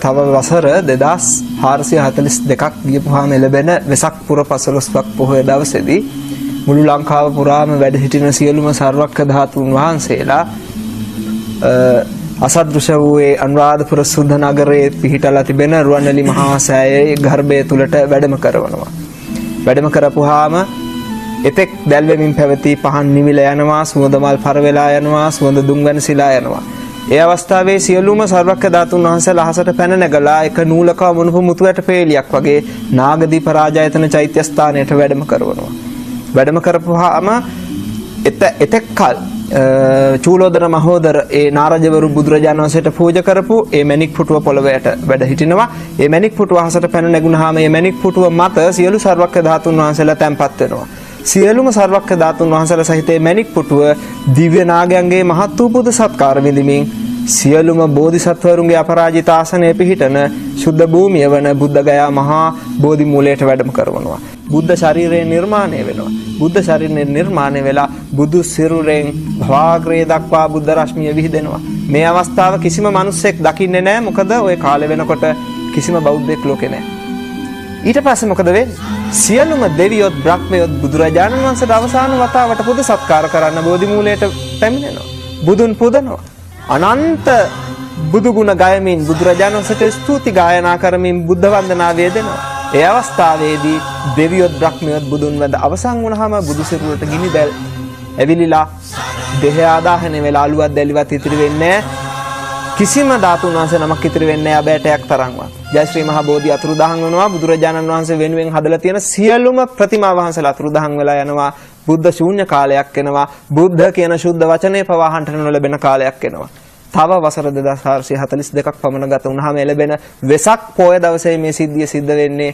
තව වසර 2442ක් ගියපුවාම ලැබෙන වෙසක් පුර 15ක් පොහොය දවසේදී මුළු ලංකාව පුරාම වැඩ සිටින සියලුම සර්වක්‍ර ධාතුන් වහන්සේලා අසදෘශ්‍ය වූ අනුරාධපුර සුද්ධ නගරයේ පිහිටලා තිබෙන රුවන්වැලි මහා සෑයේ ගර්භය තුලට වැඩම කරවනවා. වැඩම කරපුවාම එතෙක් දැල්වෙමින් පැවති පහන් නිවිල යනවා, සුවඳ මල් පරවෙලා යනවා, සුවඳ දුම් වෙනසිලා යනවා. ඒ අවස්ථාවේ සියලුම සර්වක්‍ර ධාතුන් වහන්සේලා අහසට පැන නැගලා එක නූලක වුණපු මුතු ඇට පේලියක් වගේ නාගදීප රාජායතන චෛත්‍ය ස්ථානයට වැඩම කරවනවා. වැඩම කරපුවාම එතෙක් කල චූලෝදර මහෝදර ඒ නාරජවරු බුදුරජාණන් වහන්සේට පූජා කරපු ඒ මණික් පුටුව පොළවයට වැඩ හිටිනවා. ඒ මණික් පුටුව අහසට පැන නැගුණාම ඒ මණික් පුටුව මත සියලු සර්වක්‍ර ධාතුන් වහන්සේලා තැන්පත් වෙනවා. සියලුම සර්වක්‍ර ධාතුන් වහන්සේලා සහිත මණික් පුටුව දිව්‍ය නාගයන්ගේ මහත් වූ පුද සත්කාර විඳිමින් සියලුම බෝධිසත්වරුන්ගේ අපරාජිත ආසනයේ පිහිටන ශුද්ධ භූමිය වන බුද්ධගයා මහා බෝධි මූලයට වැඩම කරවනවා. බුද්ධ ශරීරය නිර්මාණය වෙනවා. බුද්ධ ශරීරය නිර්මාණය වෙලා බුදු සිරුරෙන් භවාග්‍රය දක්වා බුද්ධ රශ්මිය විහිදෙනවා. මේ අවස්ථාව කිසිම මිනිසෙක් දකින්නේ නැහැ. මොකද ওই කාලේ වෙනකොට කිසිම බෞද්ධෙක් ලෝකේ නැහැ. ඊට පස්සේ මොකද වෙන්නේ? සියලුම දෙවියොත් බ්‍රහ්මයොත් බුදුරජාණන් වහන්සේට අවසාන වතාවට පුද සත්කාර කරන්න බෝධි මූලයට පැමිණෙනවා. බුදුන් පුදනවා. අනන්ත බුදු ගුණ ගයමින් බුදුරජාණන් වහන්සේට ස්තුති ගායනා කරමින් බුද්ධ වන්දනා වේදෙනවා. ඒ අවස්ථාවේදී දෙවියොත් බ්‍රහ්මයොත් බුදුන් වැඳ අවසන් වුණාම බුදු සිරුරට ගිනි දැල් ඇවිලිලා දෙහ ආදාහන වෙලා අලුවත් දැලිවත් ඉතිරි වෙන්නේ කිසිම ධාතුන් වහන්සේ නමක් ඉතිරි වෙන්නේ අබෑටයක් තරම්වත්. ජය ශ්‍රී මහා බෝධි අතුරුදහන් වෙනවා. බුදුරජාණන් වහන්සේ වෙනුවෙන් හදලා තියෙන සියලුම ප්‍රතිමා වහන්සේලා අතුරුදහන් වෙලා යනවා. බුද්ධ ශූන්‍ය කාලයක් එනවා. බුද්ධ කියන ශුද්ධ වචනේ පවාහන්ට නොලැබෙන කාලයක් එනවා. තව වසර 2442ක් පමණ ගත වුණාම ලැබෙන වෙසක් පොය දවසේ මේ සිද්ධිය සිද්ධ වෙන්නේ.